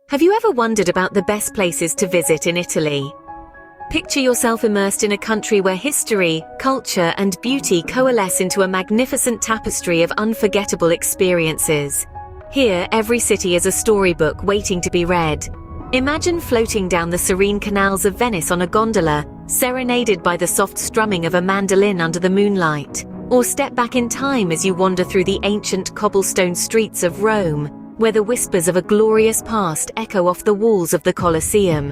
Have you ever wondered about the best places to visit in Italy? Picture yourself immersed in a country where history, culture, and beauty coalesce into a magnificent tapestry of unforgettable experiences. Here, every city is a storybook waiting to be read. Imagine floating down the serene canals of Venice on a gondola, serenaded by the soft strumming of a mandolin under the moonlight. Or step back in time as you wander through the ancient cobblestone streets of Rome, where the whispers of a glorious past echo off the walls of the Colosseum.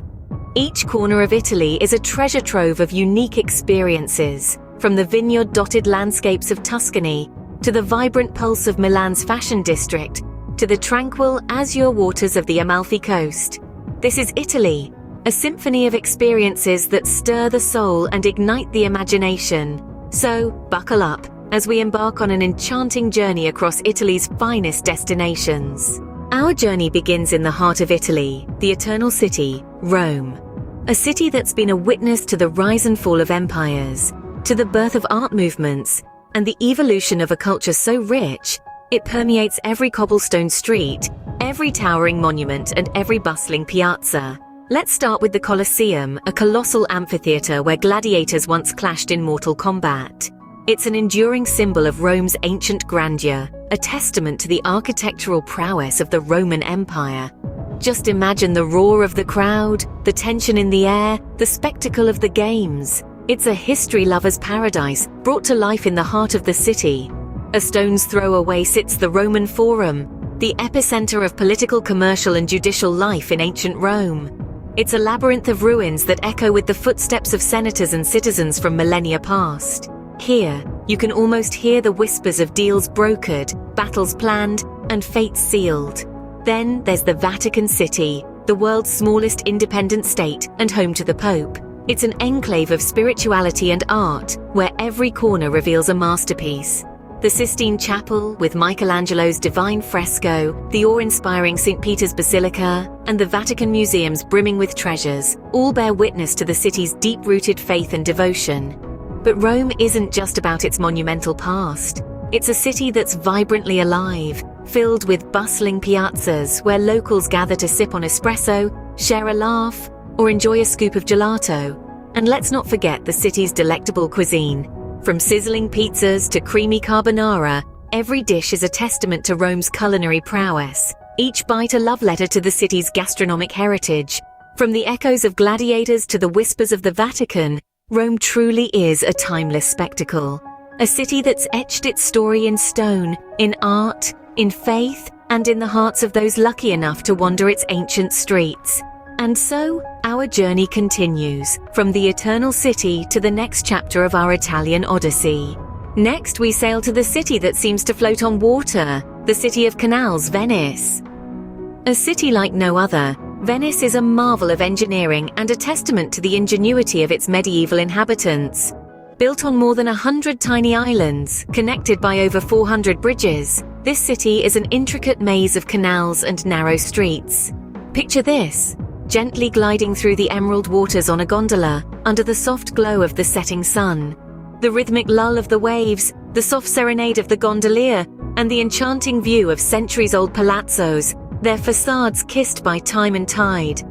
Each corner of Italy is a treasure trove of unique experiences, from the vineyard-dotted landscapes of Tuscany, to the vibrant pulse of Milan's fashion district, to the tranquil, azure waters of the Amalfi Coast. This is Italy, a symphony of experiences that stir the soul and ignite the imagination. So, buckle up as we embark on an enchanting journey across Italy's finest destinations. Our journey begins in the heart of Italy, the eternal city, Rome. A city that's been a witness to the rise and fall of empires, to the birth of art movements, and the evolution of a culture so rich, it permeates every cobblestone street, every towering monument, and every bustling piazza. Let's start with the Colosseum, a colossal amphitheater where gladiators once clashed in mortal combat. It's an enduring symbol of Rome's ancient grandeur, a testament to the architectural prowess of the Roman Empire. Just imagine the roar of the crowd, the tension in the air, the spectacle of the games. It's a history lover's paradise, brought to life in the heart of the city. A stone's throw away sits the Roman Forum, the epicenter of political, commercial, and judicial life in ancient Rome. It's a labyrinth of ruins that echo with the footsteps of senators and citizens from millennia past. Here, you can almost hear the whispers of deals brokered, battles planned, and fates sealed. Then there's the Vatican City, the world's smallest independent state and home to the Pope. It's an enclave of spirituality and art, where every corner reveals a masterpiece. The Sistine Chapel, with Michelangelo's divine fresco, the awe-inspiring St. Peter's Basilica, and the Vatican museums brimming with treasures, all bear witness to the city's deep-rooted faith and devotion. But Rome isn't just about its monumental past. It's a city that's vibrantly alive, filled with bustling piazzas where locals gather to sip on espresso, share a laugh, or enjoy a scoop of gelato. And let's not forget the city's delectable cuisine. From sizzling pizzas to creamy carbonara, every dish is a testament to Rome's culinary prowess, each bite a love letter to the city's gastronomic heritage. From the echoes of gladiators to the whispers of the Vatican, Rome truly is a timeless spectacle. A city that's etched its story in stone, in art, in faith, and in the hearts of those lucky enough to wander its ancient streets. And so, our journey continues, from the eternal city to the next chapter of our Italian Odyssey. Next, we sail to the city that seems to float on water, the city of Canals, Venice. A city like no other, Venice is a marvel of engineering and a testament to the ingenuity of its medieval inhabitants. Built on more than 100 tiny islands, connected by over 400 bridges, this city is an intricate maze of canals and narrow streets. Picture this: gently gliding through the emerald waters on a gondola, under the soft glow of the setting sun. The rhythmic lull of the waves, the soft serenade of the gondolier, and the enchanting view of centuries-old palazzos, their facades kissed by time and tide.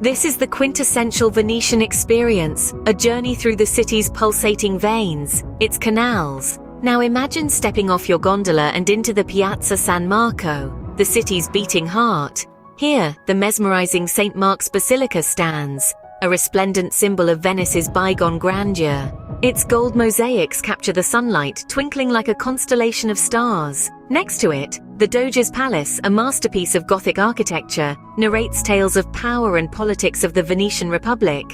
This is the quintessential Venetian experience, a journey through the city's pulsating veins, its canals. Now imagine stepping off your gondola and into the Piazza San Marco, the city's beating heart. Here, the mesmerizing St. Mark's Basilica stands, a resplendent symbol of Venice's bygone grandeur. Its gold mosaics capture the sunlight, twinkling like a constellation of stars. Next to it, the Doge's Palace, a masterpiece of Gothic architecture, narrates tales of power and politics of the Venetian Republic.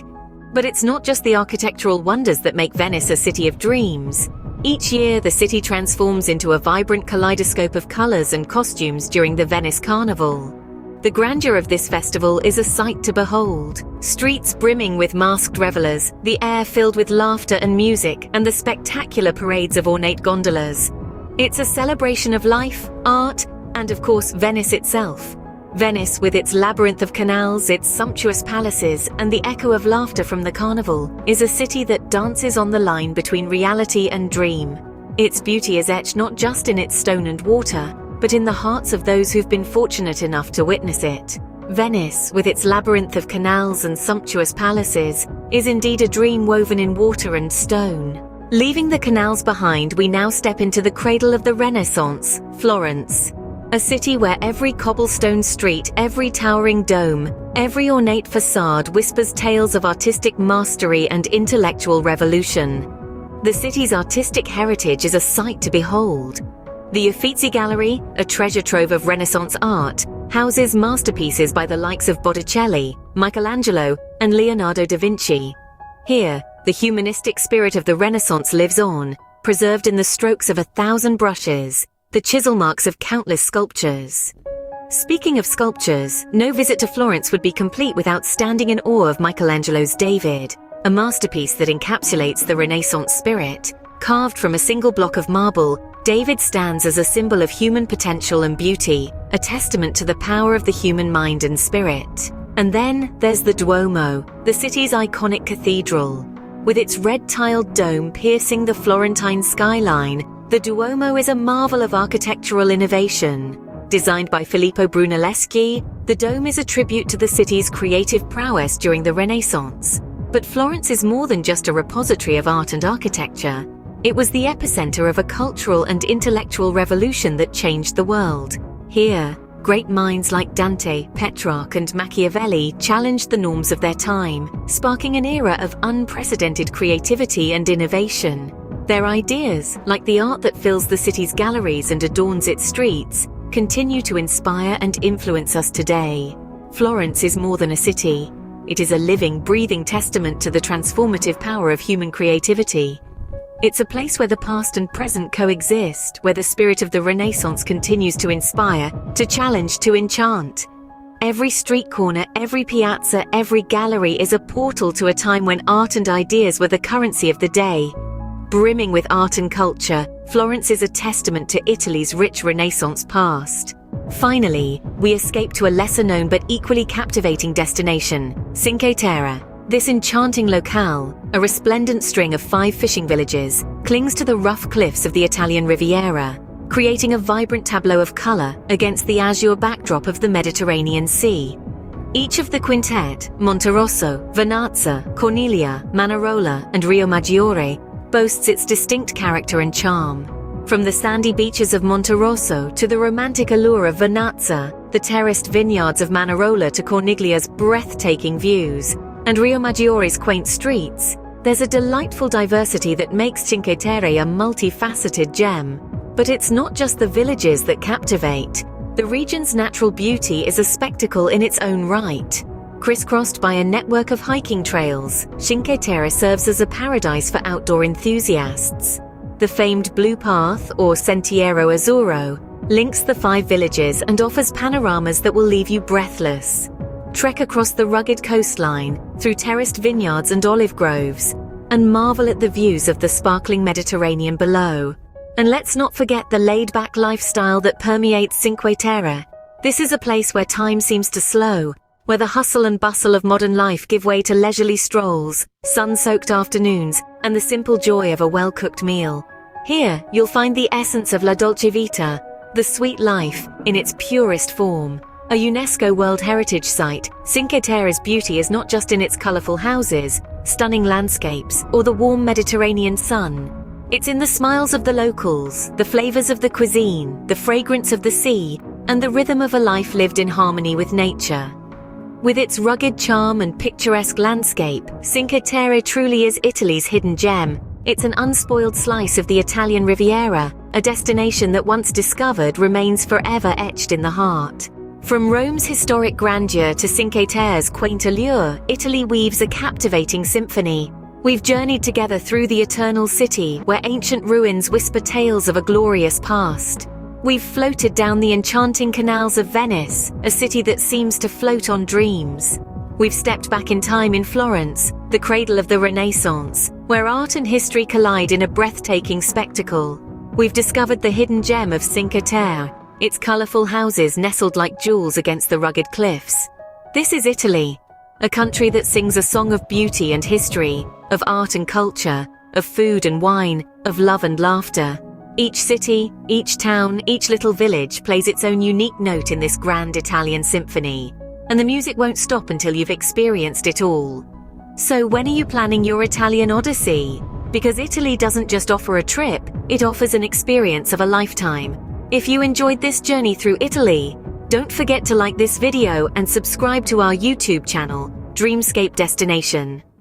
But it's not just the architectural wonders that make Venice a city of dreams. Each year, the city transforms into a vibrant kaleidoscope of colors and costumes during the Venice Carnival. The grandeur of this festival is a sight to behold. Streets brimming with masked revelers, the air filled with laughter and music, and the spectacular parades of ornate gondolas. It's a celebration of life, art, and of course Venice itself. Venice, with its labyrinth of canals, its sumptuous palaces, and the echo of laughter from the carnival, is a city that dances on the line between reality and dream. Its beauty is etched not just in its stone and water, but in the hearts of those who've been fortunate enough to witness it. Venice, with its labyrinth of canals and sumptuous palaces, is indeed a dream woven in water and stone. Leaving the canals behind, we now step into the cradle of the Renaissance, Florence. A city where every cobblestone street, every towering dome, every ornate facade whispers tales of artistic mastery and intellectual revolution. The city's artistic heritage is a sight to behold. The Uffizi Gallery, a treasure trove of Renaissance art, houses masterpieces by the likes of Botticelli, Michelangelo, and Leonardo da Vinci. Here, the humanistic spirit of the Renaissance lives on, preserved in the strokes of 1,000 brushes, the chisel marks of countless sculptures. Speaking of sculptures, no visit to Florence would be complete without standing in awe of Michelangelo's David, a masterpiece that encapsulates the Renaissance spirit. Carved from a single block of marble, David stands as a symbol of human potential and beauty, a testament to the power of the human mind and spirit. And then there's the Duomo, the city's iconic cathedral. With its red-tiled dome piercing the Florentine skyline, the Duomo is a marvel of architectural innovation. Designed by Filippo Brunelleschi, the dome is a tribute to the city's creative prowess during the Renaissance. But Florence is more than just a repository of art and architecture. It was the epicenter of a cultural and intellectual revolution that changed the world. Here, great minds like Dante, Petrarch, and Machiavelli challenged the norms of their time, sparking an era of unprecedented creativity and innovation. Their ideas, like the art that fills the city's galleries and adorns its streets, continue to inspire and influence us today. Florence is more than a city. It is a living, breathing testament to the transformative power of human creativity. It's a place where the past and present coexist, where the spirit of the Renaissance continues to inspire, to challenge, to enchant. Every street corner, every piazza, every gallery is a portal to a time when art and ideas were the currency of the day. Brimming with art and culture, Florence is a testament to Italy's rich Renaissance past. Finally, we escape to a lesser-known but equally captivating destination, Cinque Terre. This enchanting locale, a resplendent string of 5 fishing villages, clings to the rough cliffs of the Italian Riviera, creating a vibrant tableau of color against the azure backdrop of the Mediterranean Sea. Each of the quintet, Monterosso, Vernazza, Cornelia, Manarola, and Rio Maggiore, boasts its distinct character and charm. From the sandy beaches of Monterosso to the romantic allure of Vernazza, the terraced vineyards of Manarola to Corniglia's breathtaking views, and Rio Maggiore's quaint streets, there's a delightful diversity that makes Cinque Terre a multifaceted gem. But it's not just the villages that captivate. The region's natural beauty is a spectacle in its own right. Crisscrossed by a network of hiking trails, Cinque Terre serves as a paradise for outdoor enthusiasts. The famed Blue Path, or Sentiero Azzurro, links the 5 villages and offers panoramas that will leave you breathless. Trek across the rugged coastline, through terraced vineyards and olive groves, and marvel at the views of the sparkling Mediterranean below. And let's not forget the laid-back lifestyle that permeates Cinque Terre. This is a place where time seems to slow, where the hustle and bustle of modern life give way to leisurely strolls, sun-soaked afternoons, and the simple joy of a well-cooked meal. Here, you'll find the essence of La Dolce Vita, the sweet life, in its purest form. A UNESCO World Heritage Site, Cinque Terre's beauty is not just in its colorful houses, stunning landscapes, or the warm Mediterranean sun. It's in the smiles of the locals, the flavors of the cuisine, the fragrance of the sea, and the rhythm of a life lived in harmony with nature. With its rugged charm and picturesque landscape, Cinque Terre truly is Italy's hidden gem. It's an unspoiled slice of the Italian Riviera, a destination that once discovered remains forever etched in the heart. From Rome's historic grandeur to Cinque Terre's quaint allure, Italy weaves a captivating symphony. We've journeyed together through the eternal city, where ancient ruins whisper tales of a glorious past. We've floated down the enchanting canals of Venice, a city that seems to float on dreams. We've stepped back in time in Florence, the cradle of the Renaissance, where art and history collide in a breathtaking spectacle. We've discovered the hidden gem of Cinque Terre, its colorful houses nestled like jewels against the rugged cliffs. This is Italy, a country that sings a song of beauty and history, of art and culture, of food and wine, of love and laughter. Each city, each town, each little village plays its own unique note in this grand Italian symphony. and the music won't stop until you've experienced it all. So when are you planning your Italian Odyssey? Because Italy doesn't just offer a trip, it offers an experience of a lifetime. If you enjoyed this journey through Italy, don't forget to like this video and subscribe to our YouTube channel, DreamScape Destination.